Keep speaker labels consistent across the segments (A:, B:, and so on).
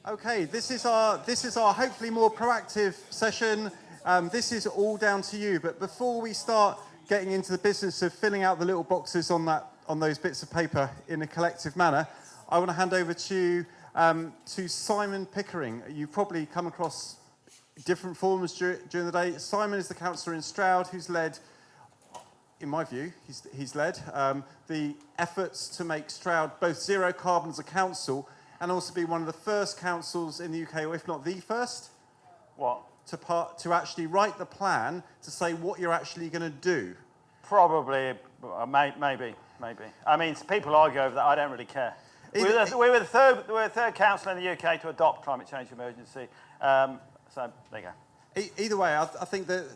A: Okay, this is our hopefully more proactive session. This is all down to you. But before we start getting into the business of filling out the little boxes on those bits of paper in a collective manner, I want to hand over to Simon Pickering. You've probably come across different forms during the day. Simon is the councillor in Stroud who's led, in my view, he's led the efforts to make Stroud both zero carbon as a council and also be one of the first councils in the UK, or if not the first, to actually write the plan to say what you're actually going to do.
B: Probably, maybe. I mean, people argue over that. I don't really care. We were the third council in the UK to adopt climate change emergency. So there you go.
A: Either way, I think that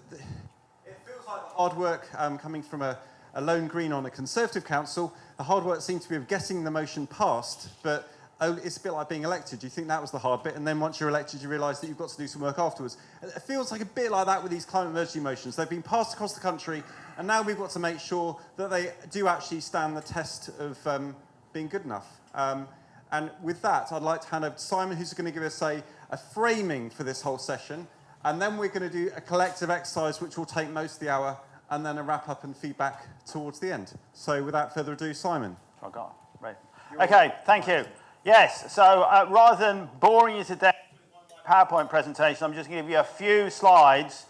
A: it feels like hard work coming from a lone green on a Conservative council. The hard work seemed to be of getting the motion passed, but it's a bit like being elected. You think that was the hard bit, and then once you're elected, you realise that you've got to do some work afterwards. It feels like a bit like that with these climate emergency motions. They've been passed across the country, and now we've got to make sure that they do actually stand the test of being good enough. And with that, I'd like to hand over to Simon, who's going to give us a framing for this whole session, and then we're going to do a collective exercise which will take most of the hour, and then a wrap-up and feedback towards the end. So without further ado, Simon.
B: Oh, God. Right. Okay, thank you. Yes, so rather than boring you to death with my PowerPoint presentation, I'm just going to give you a few slides,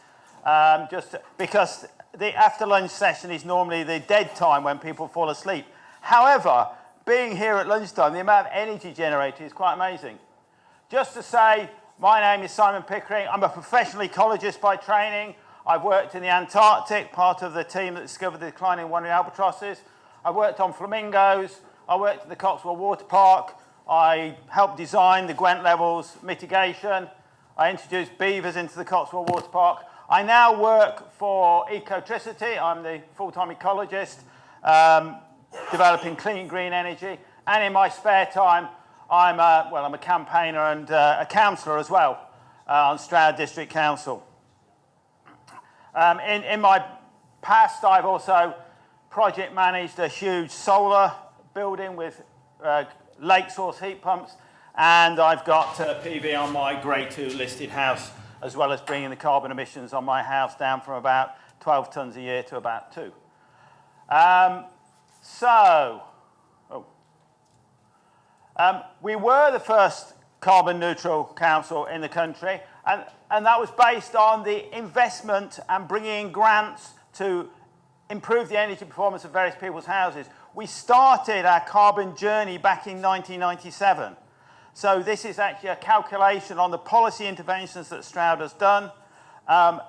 B: because the after-lunch session is normally the dead time when people fall asleep. However, being here at lunchtime, the amount of energy generated is quite amazing. Just to say, my name is Simon Pickering. I'm a professional ecologist by training. I've worked in the Antarctic, part of the team that discovered the declining wandering albatrosses. I've worked on flamingos. I worked at the Cotswold Water Park. I helped design the Gwent levels mitigation. I introduced beavers into the Cotswold Water Park. I now work for Ecotricity. I'm the full-time ecologist, developing clean green energy. And in my spare time, I'm a campaigner and a councillor as well on Stroud District Council. In my past, I've also project managed a huge solar building with lake source heat pumps, and I've got PV on my Grade 2 listed house, as well as bringing the carbon emissions on my house down from about 12 tonnes a year to about 2. We were the first carbon neutral council in the country, and that was based on the investment and bringing in grants to improve the energy performance of various people's houses. We started our carbon journey back in 1997. So this is actually a calculation on the policy interventions that Stroud has done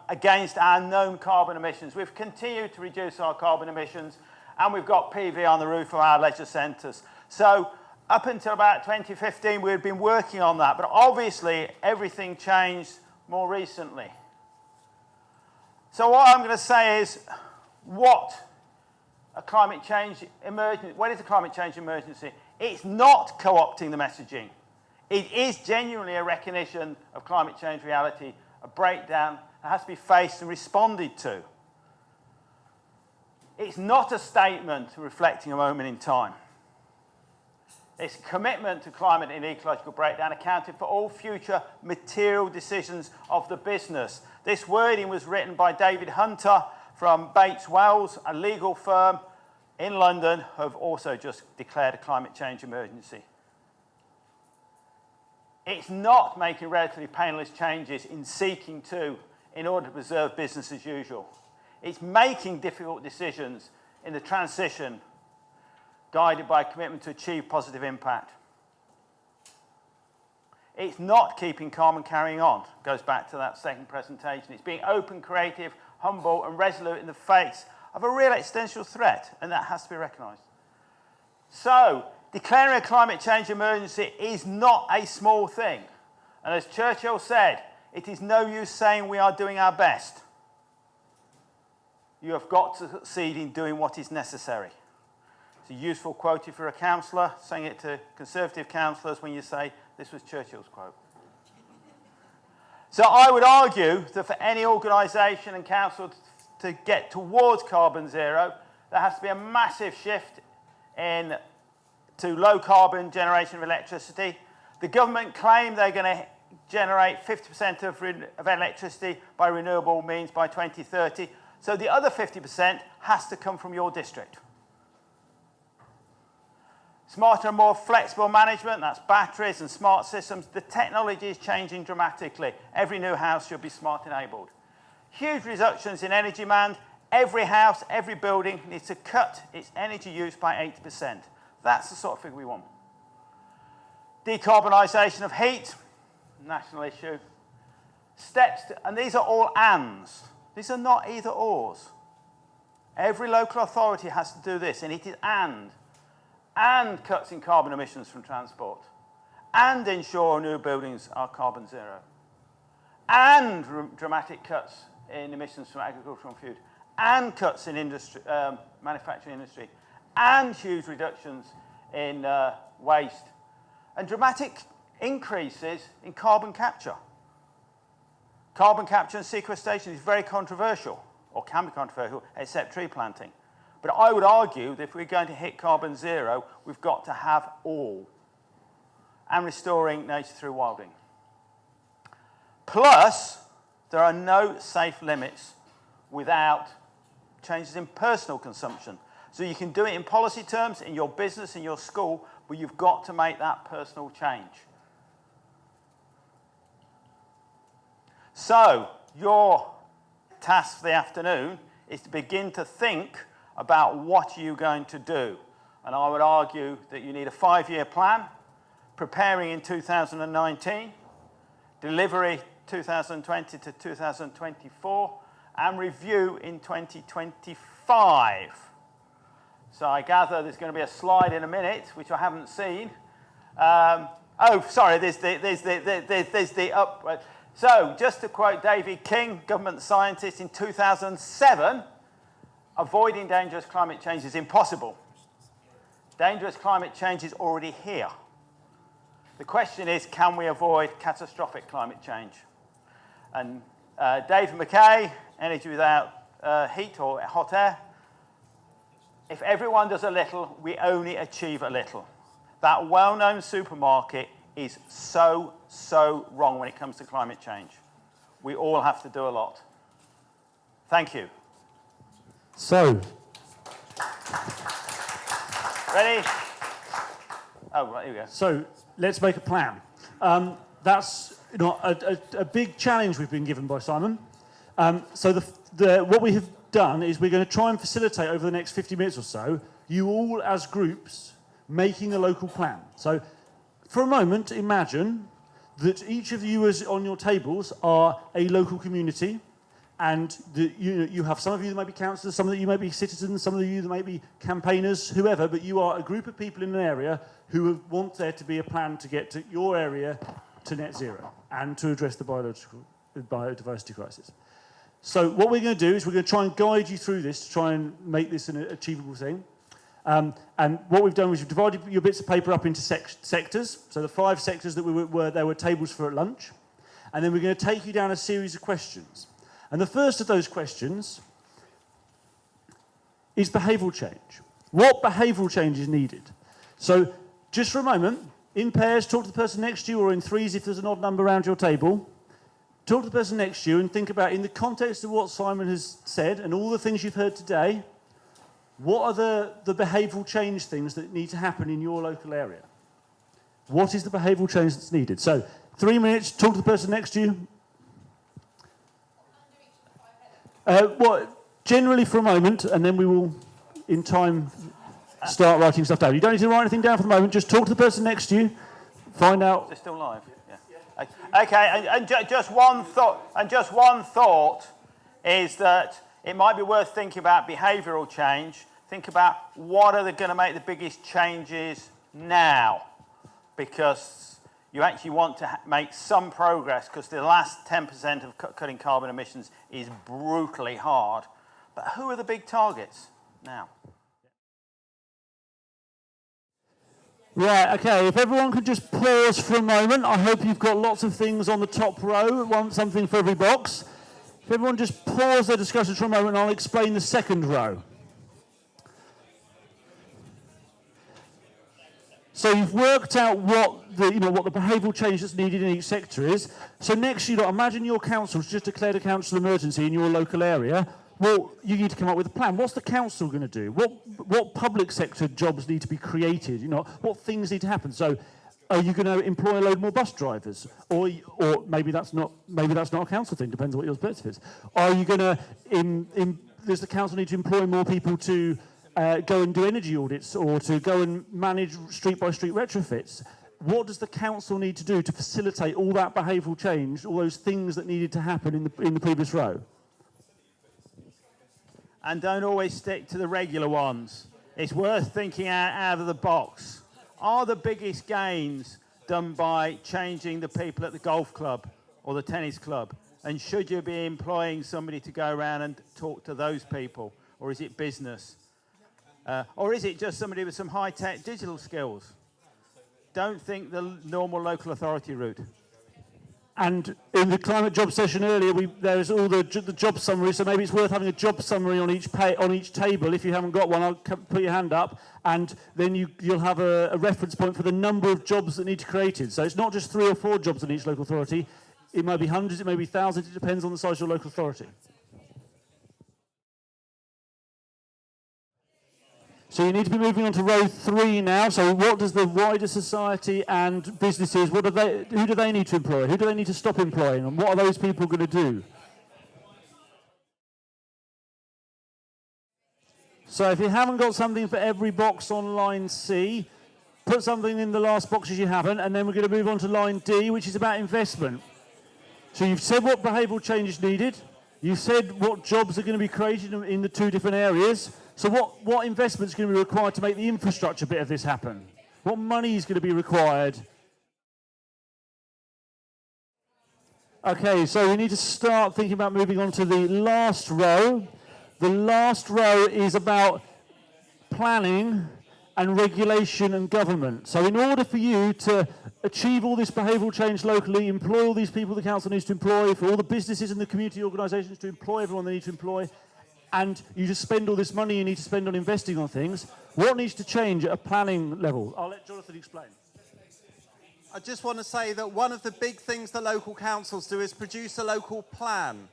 B: against our known carbon emissions. We've continued to reduce our carbon emissions, and we've got PV on the roof of our leisure centres. So up until about 2015, we had been working on that, but obviously everything changed more recently. So what I'm going to say is, what is a climate change emergency? It's not co-opting the messaging. It is genuinely a recognition of climate change reality, a breakdown that has to be faced and responded to. It's not a statement reflecting a moment in time. It's a commitment to climate and ecological breakdown, accounting for all future material decisions of the business. This wording was written by David Hunter from Bates Wells, a legal firm in London, who have also just declared a climate change emergency. It's not making relatively painless changes in order to preserve business as usual. It's making difficult decisions in the transition, guided by a commitment to achieve positive impact. It's not keeping calm and carrying on. Goes back to that second presentation. It's being open, creative, humble, and resolute in the face of a real existential threat, and that has to be recognised. So, declaring a climate change emergency is not a small thing. And as Churchill said, it is no use saying we are doing our best. You have got to succeed in doing what is necessary. It's a useful quote if you're a councillor, saying it to Conservative councillors when you say, this was Churchill's quote. So I would argue that for any organisation and council to get towards carbon zero, there has to be a massive shift to low carbon generation of electricity. The government claim they're going to generate 50% of electricity by renewable means by 2030. So the other 50% has to come from your district. Smarter and more flexible management, that's batteries and smart systems. The technology is changing dramatically. Every new house should be smart enabled. Huge reductions in energy demand. Every house, every building needs to cut its energy use by 80%. That's the sort of figure we want. Decarbonisation of heat, national issue. Steps, and these are all ands. These are not either ors. Every local authority has to do this, and it is and cuts in carbon emissions from transport, and ensure new buildings are carbon zero, and dramatic cuts in emissions from agriculture and food, and cuts in industry, manufacturing industry, and huge reductions in waste, and dramatic increases in carbon capture. Carbon capture and sequestration is very controversial, or can be controversial, except tree planting. But I would argue that if we're going to hit carbon zero, we've got to have all. And restoring nature through wilding. Plus, there are no safe limits without changes in personal consumption. So you can do it in policy terms, in your business, in your school, but you've got to make that personal change. So, your task for the afternoon is to begin to think about what you're going to do. And I would argue that you need a 5-year plan, preparing in 2019, delivery 2020 to 2024, and review in 2025. So I gather there's going to be a slide in a minute, which I haven't seen. Oh, sorry, there's the up. So just to quote David King, government scientist, in 2007, avoiding dangerous climate change is impossible. Dangerous climate change is already here. The question is, can we avoid catastrophic climate change? And David McKay, Energy Without Heat or Hot Air, if everyone does a little, we only achieve a little. That well-known supermarket is so wrong when it comes to climate change. We all have to do a lot. Thank you.
C: So,
B: ready? Oh, right, here we go.
C: So let's make a plan. That's a big challenge we've been given by Simon. So what we have done is we're going to try and facilitate over the next 50 minutes or so, you all as groups making a local plan. So for a moment, imagine that each of you on your tables are a local community, and you have some of you that might be councillors, some of you may be citizens, some of you that might be campaigners, whoever, but you are a group of people in an area who want there to be a plan to get to your area to net zero and to address the biodiversity crisis. So what we're going to do is we're going to try and guide you through this to try and make this an achievable thing. And what we've done is we've divided your bits of paper up into sectors. So the 5 sectors that there were tables for at lunch. And then we're going to take you down a series of questions. And the first of those questions is behavioural change. What behavioural change is needed? So just for a moment, in pairs, talk to the person next to you, or in threes if there's an odd number around your table. Talk to the person next to you and think about, in the context of what Simon has said and all the things you've heard today, what are the behavioural change things that need to happen in your local area? What is the behavioural change that's needed? So 3 minutes, talk to the person next to you. Generally for a moment, and then we will, in time, start writing stuff down. You don't need to write anything down for the moment. Just talk to the person next to you. Find out.
B: Is it still live? Yeah. Okay. And just one thought is that it might be worth thinking about behavioural change. Think about what are going to make the biggest changes now, because you actually want to make some progress, because the last 10% of cutting carbon emissions is brutally hard. But who are the big targets now?
C: Right, okay, if everyone could just pause for a moment. I hope you've got lots of things on the top row, something for every box. If everyone just pause their discussions for a moment, I'll explain the second row. So you've worked out what the behavioural change that's needed in each sector is. So next, imagine your council's just declared a council emergency in your local area. Well, you need to come up with a plan. What's the council going to do? What public sector jobs need to be created? What things need to happen? So, are you going to employ a load more bus drivers, or maybe that's not a council thing? Depends on what your perspective is. Are you going to does the council need to employ more people to go and do energy audits, or to go and manage street by street retrofits? What does the council need to do to facilitate all that behavioural change, all those things that needed to happen in the previous row?
B: And don't always stick to the regular ones. It's worth thinking out of the box. Are the biggest gains done by changing the people at the golf club or the tennis club? And should you be employing somebody to go around and talk to those people? Or is it business? Or is it just somebody with some high-tech digital skills? Don't think the normal local authority route.
C: And in the climate job session earlier, there was all the job summary. So maybe it's worth having a job summary on each table. If you haven't got one, I'll put your hand up, and then you'll have a reference point for the number of jobs that need to be created. So it's not just 3 or 4 jobs in each local authority. It may be hundreds, it may be thousands. It depends on the size of your local authority. So you need to be moving on to row 3 now. So what does the wider society and businesses, who do they need to employ? Who do they need to stop employing? And what are those people going to do? So if you haven't got something for every box on line C, put something in the last boxes you haven't, and then we're going to move on to line D, which is about investment. So you've said what behavioural change is needed. You've said what jobs are going to be created in the 2 different areas. So what investment is going to be required to make the infrastructure bit of this happen? What money is going to be required? Okay, so we need to start thinking about moving on to the last row. The last row is about planning and regulation and government. So in order for you to achieve all this behavioural change locally, employ all these people the council needs to employ, for all the businesses and the community organisations to employ everyone they need to employ, and you just spend all this money you need to spend on investing on things, what needs to change at a planning level? I'll let Jonathan explain.
A: I just want to say that one of the big things that local councils do is produce a local plan.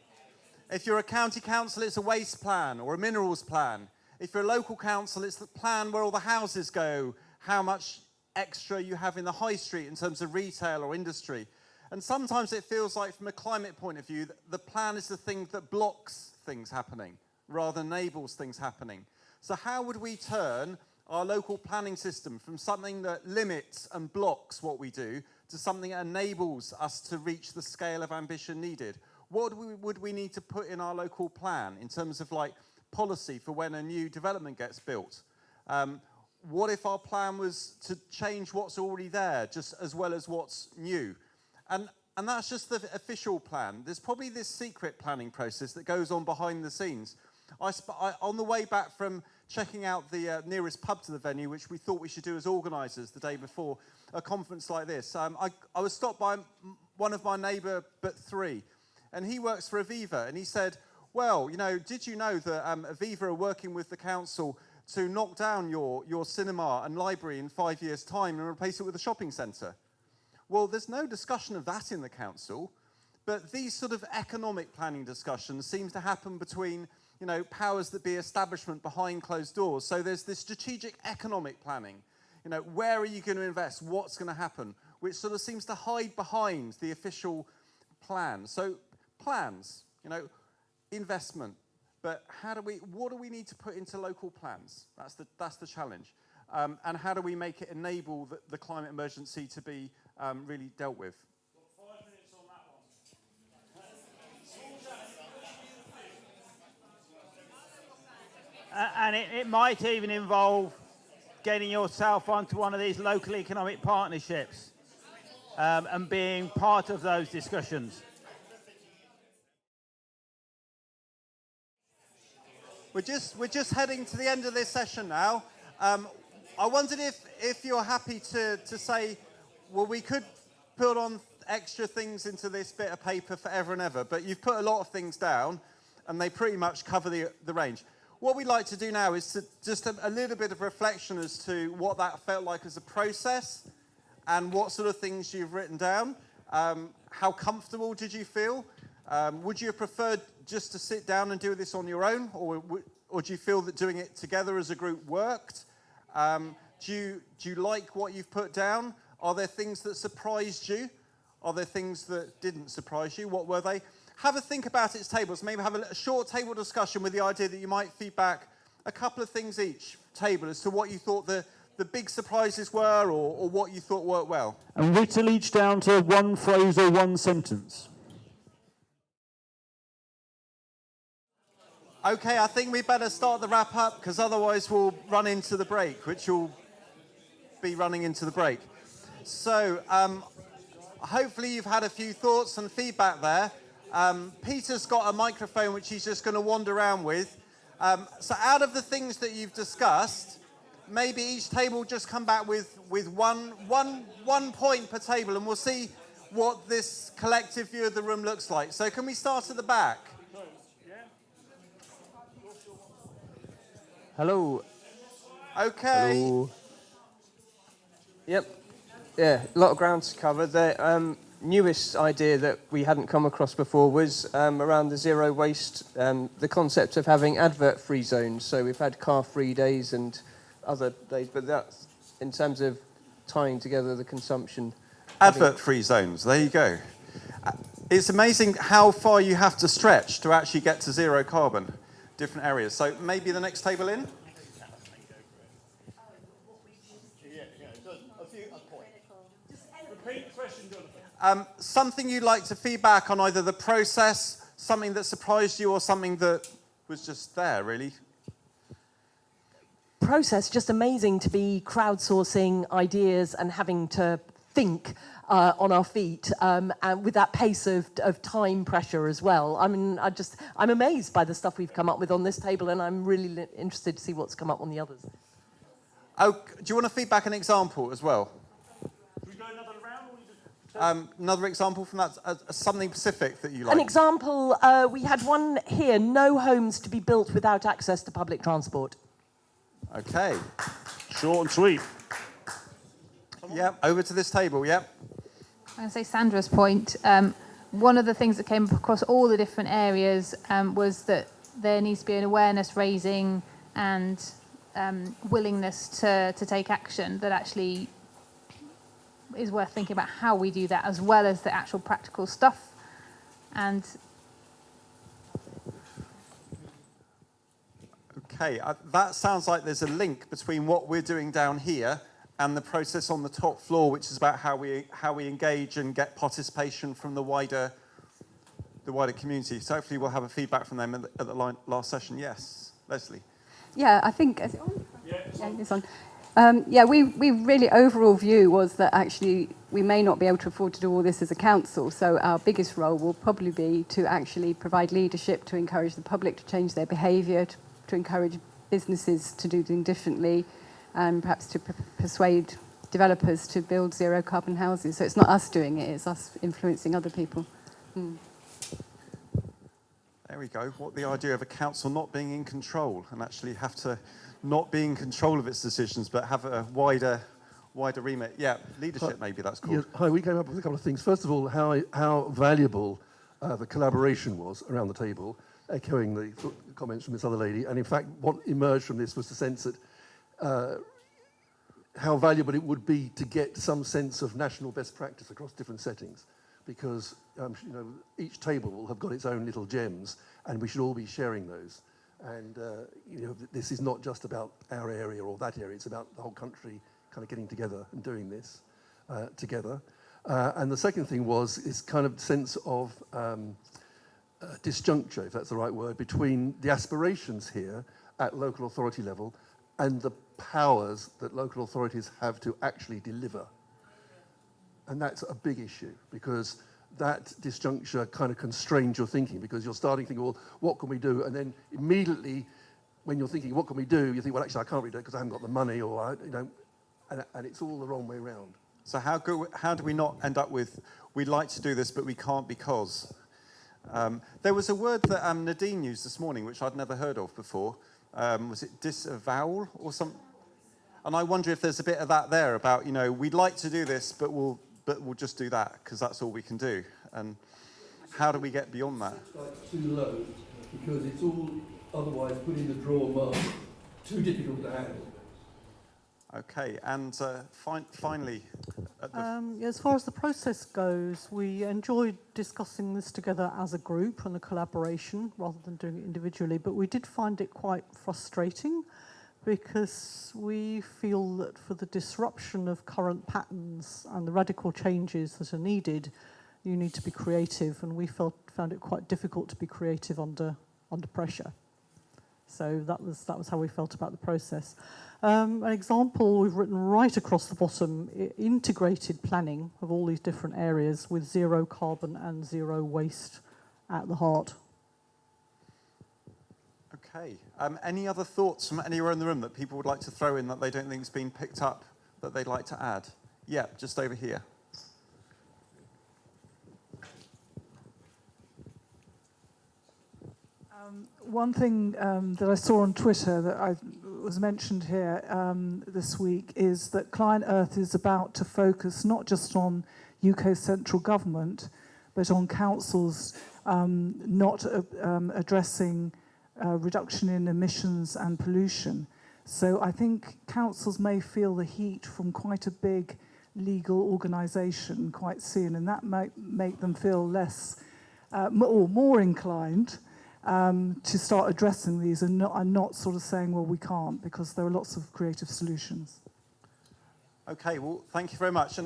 A: If you're a county council, it's a waste plan or a minerals plan. If you're a local council, it's the plan where all the houses go, how much extra you have in the high street in terms of retail or industry. And sometimes it feels like, from a climate point of view, the plan is the thing that blocks things happening rather than enables things happening. So how would we turn our local planning system from something that limits and blocks what we do to something that enables us to reach the scale of ambition needed? What would we need to put in our local plan in terms of like policy for when a new development gets built? What if our plan was to change what's already there just as well as what's new? And that's just the official plan. There's probably this secret planning process that goes on behind the scenes. On the way back from checking out the nearest pub to the venue, which we thought we should do as organisers the day before a conference like this, I was stopped by one of my neighbour, but 3, and he works for Aviva, and he said, well, did you know that Aviva are working with the council to knock down your cinema and library in 5 years' time and replace it with a shopping centre? Well, there's no discussion of that in the council, but these sort of economic planning discussions seem to happen between powers that be establishment behind closed doors. So there's this strategic economic planning. Where are you going to invest? What's going to happen? Which sort of seems to hide behind the official plan. So plans, investment. But what do we need to put into local plans? That's the challenge. And how do we make it enable the climate emergency to be really dealt with?
B: And it might even involve getting yourself onto one of these local economic partnerships and being part of those discussions.
A: We're just heading to the end of this session now. I wondered if you're happy to say, well, we could put on extra things into this bit of paper forever and ever, but you've put a lot of things down, and they pretty much cover the range. what we'd like to do now is to just a little bit of reflection as to what that felt like as a process and what sort of things you've written down. How comfortable did you feel? Would you have preferred just to sit down and do this on your own, or do you feel that doing it together as a group worked? Do you like what you've put down? Are there things that surprised you? Are there things that didn't surprise you? What were they? Have a think about its tables. Maybe have a short table discussion with the idea that you might feedback a couple of things each table as to what you thought the big surprises were, or what you thought worked well.
C: And whittle each down to one phrase or one sentence.
A: Okay, I think we better start the wrap up, because otherwise we'll run into the break, which will be running into the break. So hopefully you've had a few thoughts and feedback there. Peter's got a microphone which he's just going to wander around with. So out of the things that you've discussed, maybe each table just come back with one point per table, and we'll see what this collective view of the room looks like. So can we start at the back?
D: Hello.
A: Okay.
D: Hello. Yep. Yeah, a lot of ground to cover. The newest idea that we hadn't come across before was around the zero waste, the concept of having advert-free zones. So we've had car-free days and other days, but that's in terms of tying together the consumption.
A: Advert-free zones, there you go. It's amazing how far you have to stretch to actually get to zero carbon, different areas. So maybe the next table in?
C: Repeat the question, Jonathan.
A: Something you'd like to feedback on either the process, something that surprised you, or something that was just there, really?
E: Process, just amazing to be crowdsourcing ideas and having to think on our feet, and with that pace of time pressure as well. I mean, I'm amazed by the stuff we've come up with on this table, and I'm really interested to see what's come up on the others.
A: Oh, do you want to feedback an example as well?
C: Should we go another round, or you just...
A: Another example from that, something specific that you like?
E: An example, we had one here: no homes to be built without access to public transport.
A: Okay.
C: Short and sweet.
A: Yep, over to this table, yep.
F: I'm going to say Sandra's point. One of the things that came across all the different areas was that there needs to be an awareness raising and willingness to take action that actually is worth thinking about how we do that, as well as the actual practical stuff. And
A: Okay, that sounds like there's a link between what we're doing down here and the process on the top floor, which is about how we engage and get participation from the wider community. So hopefully we'll have a feedback from them at the last session. Yes, Leslie.
G: Yeah, I think. Is it on? Yeah, it's on. We really overall view was that actually we may not be able to afford to do all this as a council. So our biggest role will probably be to actually provide leadership to encourage the public to change their behaviour, to encourage businesses to do things differently, and perhaps to persuade developers to build zero carbon houses. So it's not us doing it, it's us influencing other people.
A: There we go. What the idea of a council not being in control and actually have to not be in control of its decisions, but have a wider remit. Yeah, leadership maybe that's called.
H: Yeah, hi, we came up with a couple of things. First of all, how valuable the collaboration was around the table, echoing the comments from this other lady. And in fact, what emerged from this was the sense that how valuable it would be to get some sense of national best practice across different settings, because each table will have got its own little gems, and we should all be sharing those. And this is not just about our area or that area; it's about the whole country kind of getting together and doing this together. And the second thing was this kind of sense of disjuncture, if that's the right word, between the aspirations here at local authority level and the powers that local authorities have to actually deliver. And that's a big issue, because that disjuncture kind of constrains your thinking, because you're starting to think, well, what can we do? And then immediately, when you're thinking, what can we do? You think, well, actually, I can't really do it because I haven't got the money, or, and it's all the wrong way around.
A: So how do we not end up with, we'd like to do this, but we can't because? There was a word that Nadine used this morning, which I'd never heard of before, was it disavowal or something? And I wonder if there's a bit of that there about, we'd like to do this, but we'll just do that because that's all we can do. And how do we get beyond that?
H: It's like too low because it's all otherwise put in the drawer mark, too difficult to handle.
A: Okay, and finally...
I: As far as the process goes, we enjoyed discussing this together as a group and a collaboration rather than doing it individually, but we did find it quite frustrating because we feel that for the disruption of current patterns and the radical changes that are needed, you need to be creative, and we found it quite difficult to be creative under pressure. So that was how we felt about the process. An example we've written right across the bottom, integrated planning of all these different areas with zero carbon and zero waste at the heart.
A: Okay. Any other thoughts from anywhere in the room that people would like to throw in that they don't think has been picked up that they'd like to add? Yeah, just over here.
J: One thing that I saw on Twitter that was mentioned here this week is that Client Earth is about to focus not just on UK central government, but on councils not addressing reduction in emissions and pollution. So I think councils may feel the heat from quite a big legal organisation quite soon, and that might make them feel less or more inclined to start addressing these and not sort of saying, well, we can't, because there are lots of creative solutions.
A: Okay, well, thank you very much.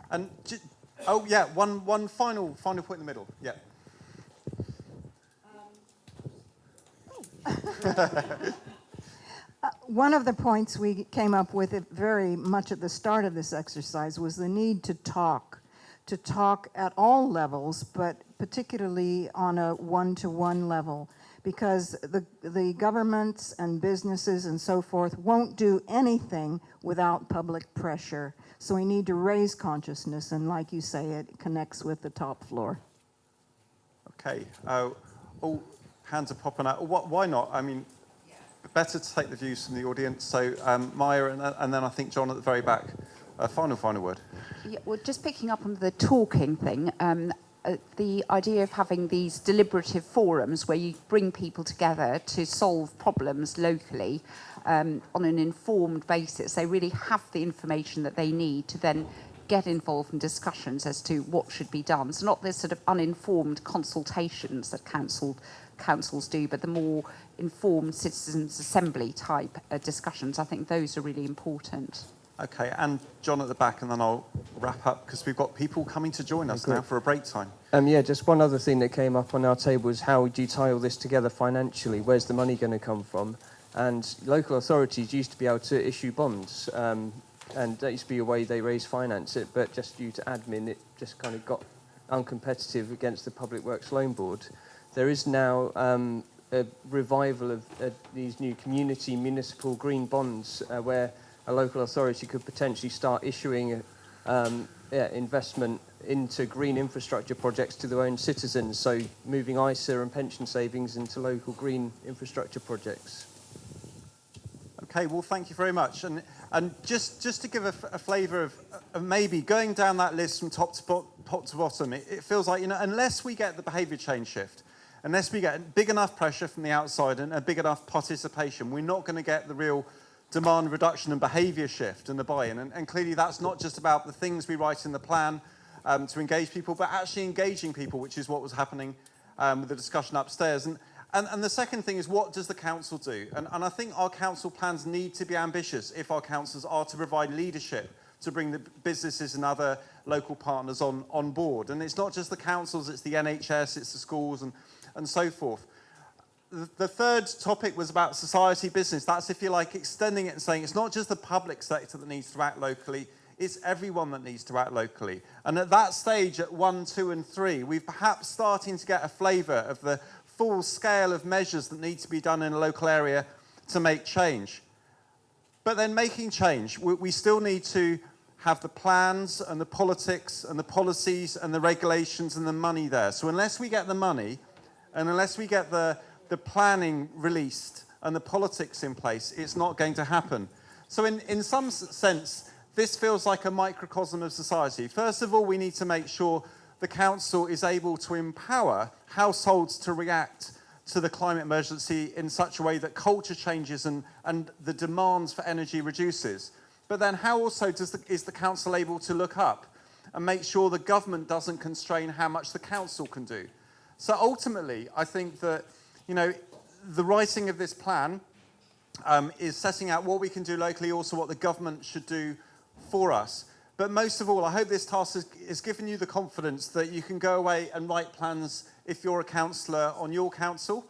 A: One final point in the middle. Yeah.
K: One of the points we came up with very much at the start of this exercise was the need to talk at all levels, but particularly on a one-to-one level, because the governments and businesses and so forth won't do anything without public pressure. So we need to raise consciousness, and like you say, it connects with the top floor.
A: Okay. All hands are popping out. Why not? I mean, better to take the views from the audience. So Maya, and then I think John at the very back. Final word.
L: Yeah, well, just picking up on the talking thing, the idea of having these deliberative forums where you bring people together to solve problems locally on an informed basis. They really have the information that they need to then get involved in discussions as to what should be done. So not this sort of uninformed consultations that councils do, but the more informed citizens' assembly type discussions. I think those are really important.
A: Okay, and John at the back, and then I'll wrap up because we've got people coming to join us now for a break time.
D: Just one other thing that came up on our table is how do you tie all this together financially? Where's the money going to come from? And local authorities used to be able to issue bonds, and that used to be a way they raise finance it, but just due to admin, it just kind of got uncompetitive against the Public Works Loan Board. There is now a revival of these new community municipal green bonds where a local authority could potentially start issuing investment into green infrastructure projects to their own citizens, so moving ISA and pension savings into local green infrastructure projects.
A: Okay, well, thank you very much. And just to give a flavour of maybe going down that list from top to bottom, it feels like, unless we get the behaviour change shift, unless we get big enough pressure from the outside and a big enough participation, we're not going to get the real demand reduction and behaviour shift and the buy-in. And clearly that's not just about the things we write in the plan to engage people, but actually engaging people, which is what was happening with the discussion upstairs. And the second thing is, what does the council do? And I think our council plans need to be ambitious if our councils are to provide leadership to bring the businesses and other local partners on board. And it's not just the councils, it's the NHS, it's the schools and so forth. The third topic was about society business. That's, if you like, extending it and saying it's not just the public sector that needs to act locally, it's everyone that needs to act locally. And at that stage, at 1, 2 and 3, we're perhaps starting to get a flavour of the full scale of measures that need to be done in a local area to make change. But then making change, we still need to have the plans and the politics and the policies and the regulations and the money there. So unless we get the money and unless we get the planning released and the politics in place, it's not going to happen. So in some sense, this feels like a microcosm of society. First of all, we need to make sure the council is able to empower households to react to the climate emergency in such a way that culture changes and the demands for energy reduces. But then how also is the council able to look up and make sure the government doesn't constrain how much the council can do? So ultimately, I think that, you know, the writing of this plan is setting out what we can do locally, also what the government should do for us. But most of all, I hope this task has given you the confidence that you can go away and write plans if you're a councillor on your council,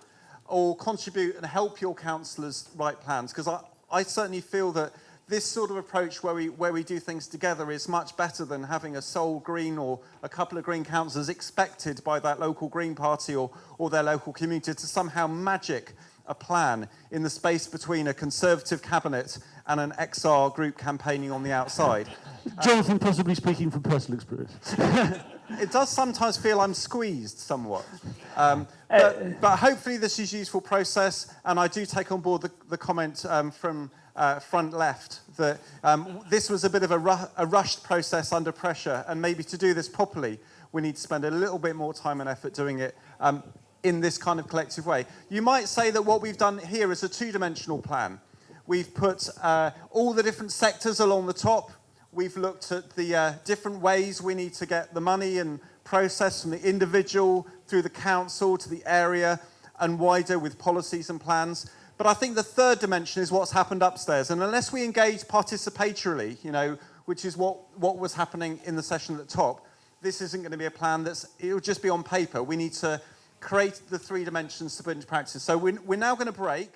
A: or contribute and help your councillors write plans. Because I certainly feel that this sort of approach where we do things together is much better than having a sole Green or a couple of Green councillors expected by that local Green party or their local community to somehow magic a plan in the space between a Conservative cabinet and an XR group campaigning on the outside.
C: Jonathan, possibly speaking from personal experience.
A: It does sometimes feel I'm squeezed somewhat. But hopefully this is a useful process, and I do take on board the comment from front left that this was a bit of a rushed process under pressure, and maybe to do this properly, we need to spend a little bit more time and effort doing it in this kind of collective way. You might say that what we've done here is a two-dimensional plan. We've put all the different sectors along the top. We've looked at the different ways we need to get the money and process from the individual through the council to the area and wider with policies and plans. But I think the third dimension is what's happened upstairs. And unless we engage participatorily, you know, which is what was happening in the session at the top, this isn't going to be a plan it'll just be on paper. We need to create the three dimensions to put into practice. So we're now going to break.